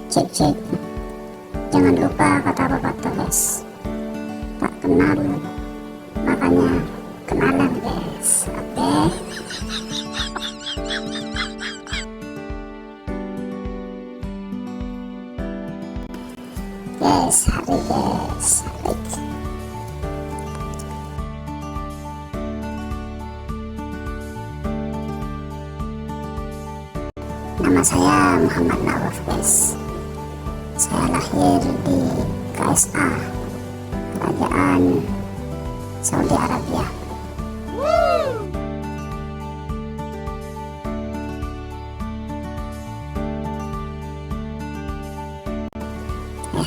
Cek cek. Jangan lupa kata pepatah guys, tak kenal makanya kenalan guys. Oke. Guys, hari guys, hari. Nama saya Muhammad Nawaf guys. Saya lahir di KSA, Kerajaan Saudi Arabia.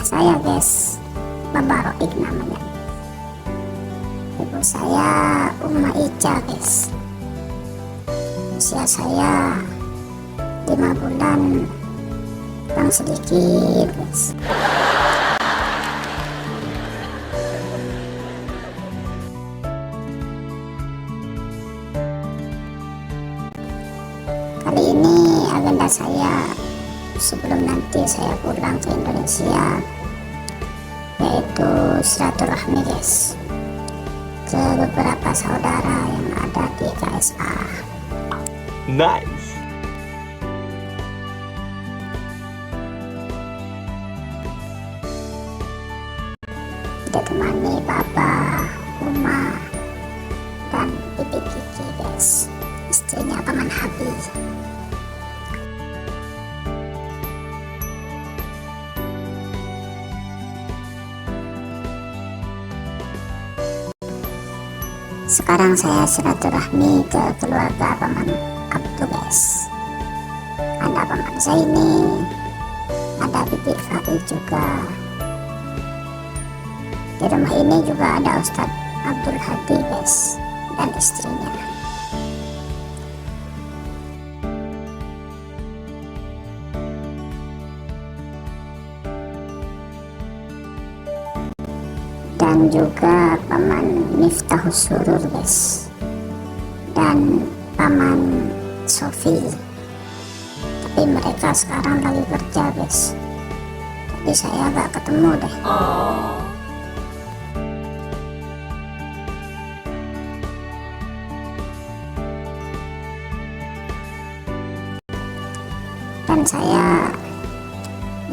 Saya guys, Baba Roik namanya. Ibu saya Umma Ica guys. Usia saya 5 bulan kurang sedikit guys. Kali ini agenda saya sebelum nanti saya pulang ke Indonesia, yaitu silaturahmi guys ke beberapa saudara yang ada di KSA. Nice. Ditemani Baba, Uma, dan Bibi Kiki guys, istrinya Paman Habib. Sekarang saya silaturahmi ke keluarga Paman Abdu guys. Ada Paman Zaini, ada Bibi Fai juga. Di rumah ini juga ada Ustadz Abdul Hadi guys dan istrinya. Dan juga Paman Miftahus Surur guys, dan Paman Sofi. Tapi mereka sekarang lagi kerja guys, jadi saya gak ketemu deh. Dan saya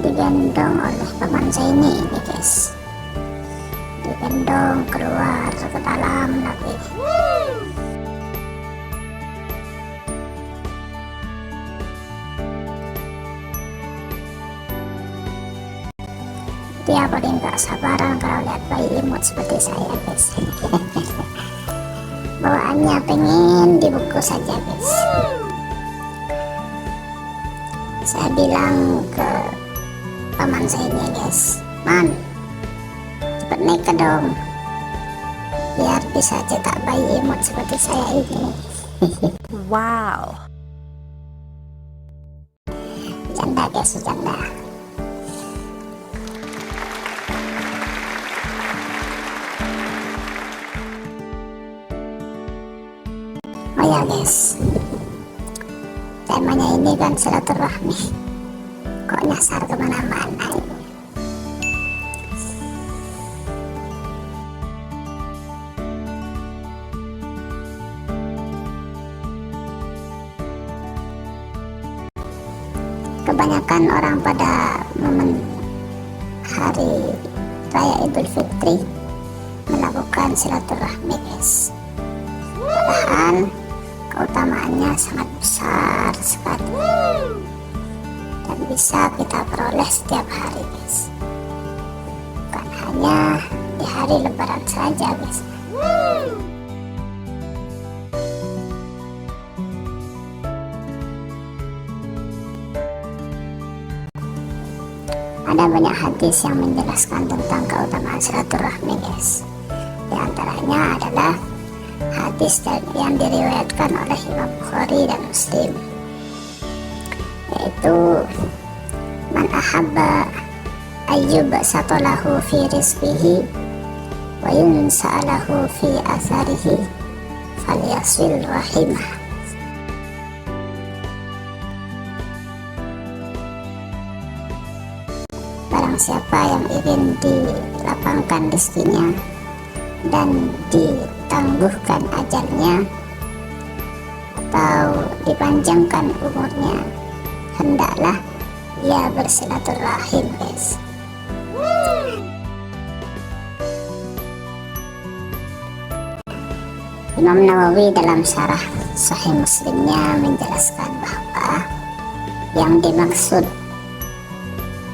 digendong oleh Paman Zaini ini guys, digendong keluar ke dalam lagi. Dia paling gak sabaran kalau lihat bayi imut seperti saya guys. Bawaannya pengen dibungkus saja guys. Saya bilang ke Paman Zaini guys, Man, cepet nikah dong, biar bisa cetak bayi imut seperti saya ini. Wow. Janda guys, janda. Oh ya guys, temanya ini kan silaturahmi, kok nyasar kemana-mana ini. Kebanyakan orang pada momen hari Raya Idul Fitri melakukan silaturahmi guys. Padahal keutamaannya sangat besar sekali dan bisa kita peroleh setiap hari guys, bukan hanya di hari lebaran saja guys. Ada banyak hadis yang menjelaskan tentang keutamaan silaturahmi guys. Di antaranya adalah hadis yang diriwayatkan oleh Imam Bukhari dan Muslim, yaitu man ahabba ayyub satalahu fi rizqihi wa yunsa'alahu fi atharihi falyasil rahimah. barang siapa yang ingin dilapangkan rezekinya dan ditangguhkan ajalnya atau dipanjangkan umurnya, hendaklah ia bersilaturahim, guys. Imam Nawawi dalam syarah Sahih Muslimnya menjelaskan bahwa yang dimaksud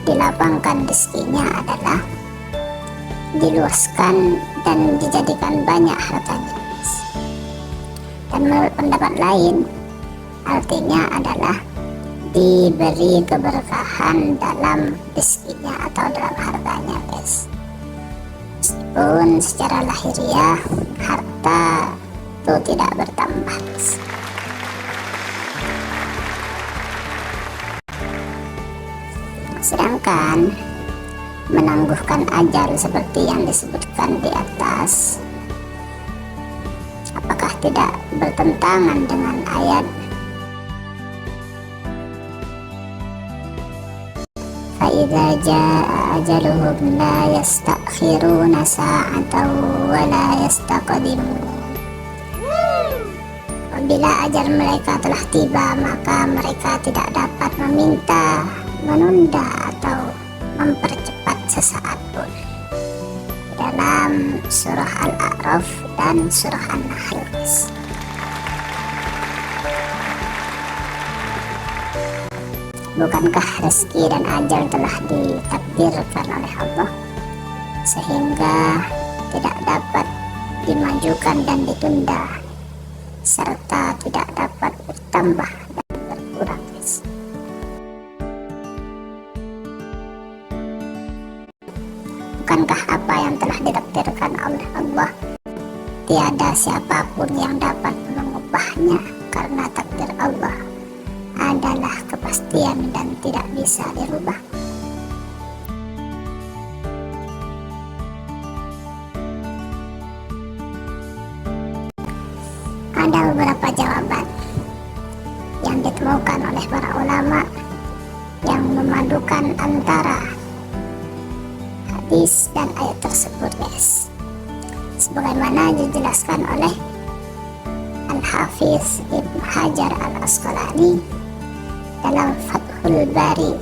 dilapangkan rezekinya adalah diluaskan dan dijadikan banyak hartanya. Dan menurut pendapat lain, artinya adalah diberi keberkahan dalam rezekinya atau dalam hartanya, guys. Meskipun secara lahiriah harta itu tidak bertambah, guys. Sedangkan menangguhkan ajal seperti yang disebutkan di atas, apakah tidak bertentangan dengan ayat فَإِذَا جَاءَ أَجَلُهُمْ لَا يَسْتَأْخِرُونَ سَاعَةً وَلَا يَسْتَقْدِمُونَ? Apabila ajal mereka telah tiba, maka mereka tidak dapat meminta, menunda atau mempercepat sesaat pun. Dalam surah Al-A'raf dan surah An-Nahl. Bukankah rezeki dan ajal telah ditakdirkan oleh Allah sehingga tidak dapat dimajukan dan ditunda, serta tidak dapat bertambah dan berkurang, guys. Bukankah apa yang telah ditakdirkan oleh Allah tiada siapapun yang dapat mengubahnya, karena takdir Allah adalah kepastian dan tidak bisa dirubah. Ada beberapa jawaban yang ditemukan oleh para ulama yang memadukan antara hadis dan ayat tersebut, guys. Sebagaimana dijelaskan oleh Al-Hafiz Ibn Hajar Al-Asqalani dalam Fathul Bari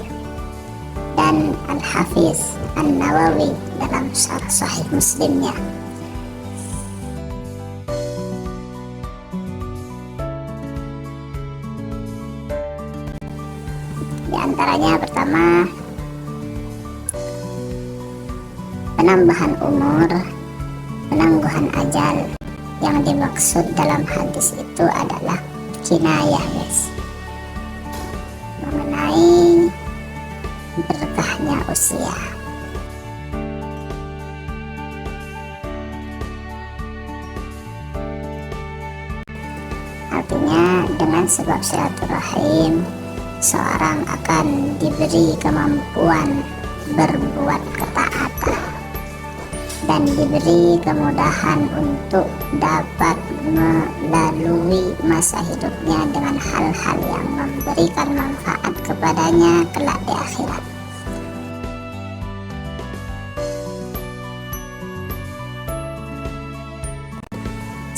dan Al-Hafiz An-Nawawi dalam syarah Sahih Muslimnya. Di antaranya pertama, penambahan umur, penangguhan ajal. Yang dimaksud dalam hadis itu adalah kinayah, guys, mengenai berkahnya usia. Artinya dengan sebab silaturahim seorang akan diberi kemampuan berbuat ketaatan dan diberi kemudahan untuk dapat melalui masa hidupnya dengan hal-hal yang memberikan manfaat kepadanya kelak di akhirat.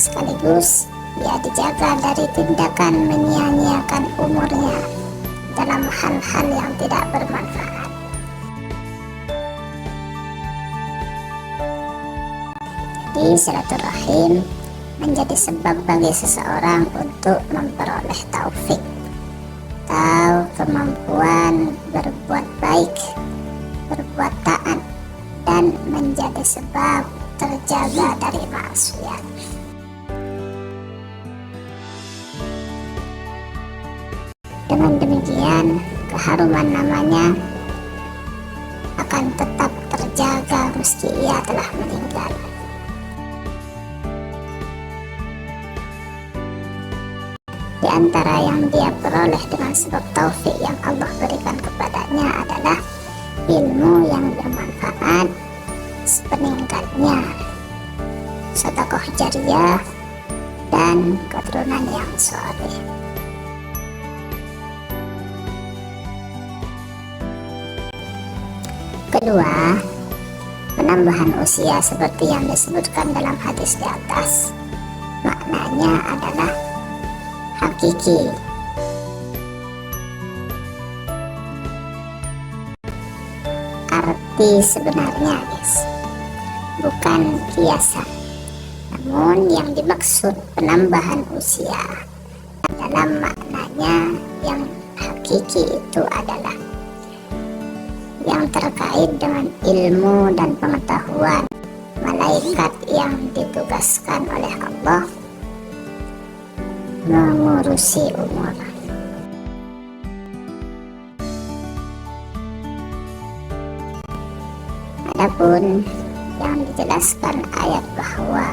Sekaligus dia dijaga dari tindakan menyia-nyiakan umurnya dalam hal-hal yang tidak bermanfaat. Jadi silaturahim menjadi sebab bagi seseorang untuk memperoleh taufik atau kemampuan berbuat baik, berbuat taat, dan menjadi sebab terjaga dari maksiat. Dengan demikian, keharuman namanya akan tetap terjaga meski ia telah meninggal. Di antara yang dia peroleh dengan sebab taufik yang Allah berikan kepadanya adalah ilmu yang bermanfaat sepeninggalnya, sedekah jariyah, dan keturunan yang saleh. Kedua, penambahan usia seperti yang disebutkan dalam hadis di atas, maknanya adalah hakiki. Arti sebenarnya, guys, bukan kiasan. Namun yang dimaksud penambahan usia dalam maknanya yang hakiki itu adalah yang terkait dengan ilmu dan pengetahuan malaikat yang ditugaskan oleh Allah mengurusi umur. Adapun yang dijelaskan ayat bahwa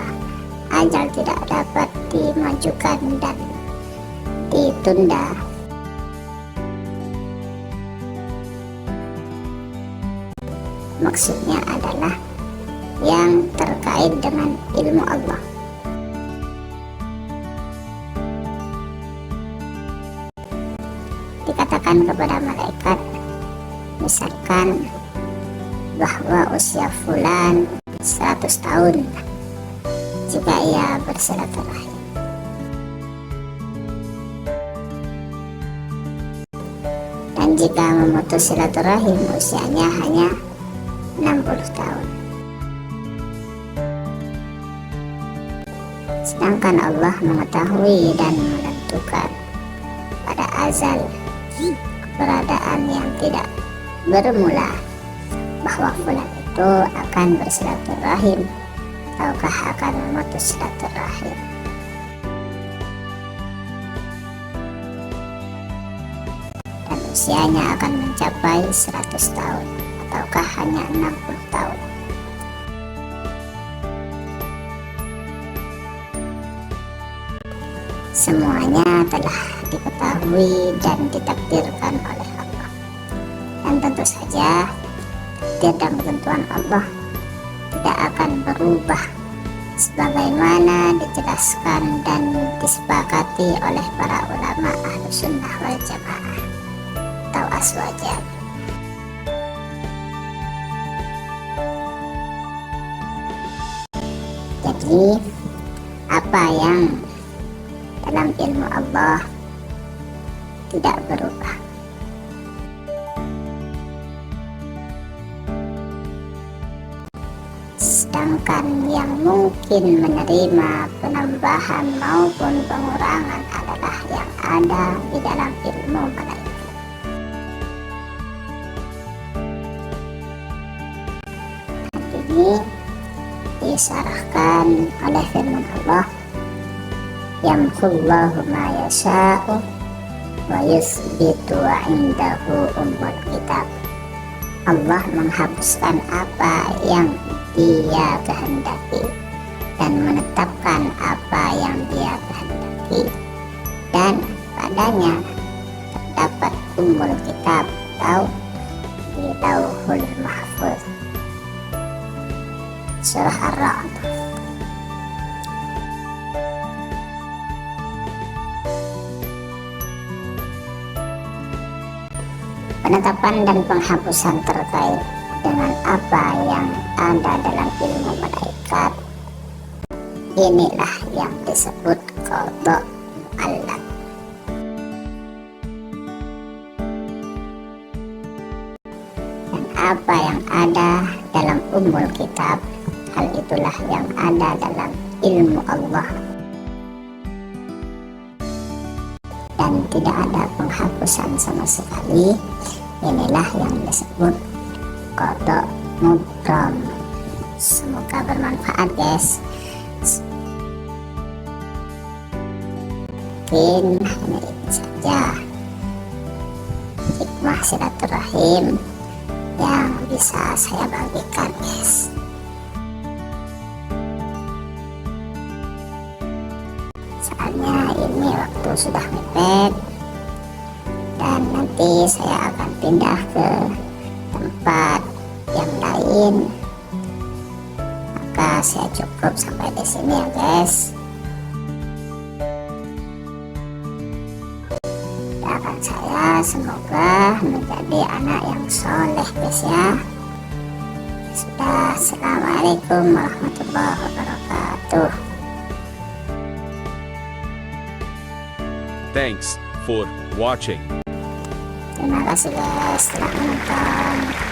ajal tidak dapat dimajukan dan ditunda, maksudnya adalah yang terkait dengan ilmu Allah. Dikatakan kepada malaikat, misalkan bahwa usia fulan 100 tahun jika ia bersilaturahim. Dan jika memutus silaturahim usianya hanya 60 tahun. Sedangkan Allah mengetahui dan menentukan pada azal keberadaan yang tidak bermula bahwa fulan itu akan bersilaturahim ataukah akan memutus silaturahim. Dan usianya akan mencapai 100 tahun ataukah hanya 60 tahun. Semuanya telah diketahui dan ditakdirkan oleh Allah. Dan tentu saja takdir dan ketentuan Allah tidak akan berubah sebagaimana dijelaskan dan disepakati oleh para ulama Ahlus Sunnah wal Jamaah atau Aswajan. Jadi apa yang dalam ilmu Allah tidak berubah. Sedangkan yang mungkin menerima penambahan maupun pengurangan adalah yang ada di dalam ilmu malaikat. Hal ini disarahkan oleh firman Allah, yamhullahu ma yasha'u wa yuthbitu wa indahu ummul kitab. Allah menghapuskan apa yang Dia kehendaki dan menetapkan apa yang Dia kehendaki, dan padanya terdapat ummul kitab atau di Lauhul Mahfuz. Surah Ar-Ra'd. Penetapan dan penghapusan terkait dengan apa yang ada dalam ilmu malaikat, inilah yang disebut qada mu'allaq. Dan apa yang ada dalam ummul kitab, hal itulah yang ada dalam ilmu Allah, dan tidak ada penghapusan sama sekali. Inilah yang disebut qada mubram. Semoga bermanfaat, guys. Mungkin hanya itu saja hikmah silaturahim yang bisa saya bagikan, guys. Soalnya ini waktu sudah mepet dan nanti saya akan pindah ke tempat yang lain, maka saya cukup sampai di sini ya, guys. Doakan saya semoga menjadi anak yang soleh, guys ya. Sudah, assalamualaikum warahmatullahi wabarakatuh. Thanks for watching. Terima kasih guys telah menonton.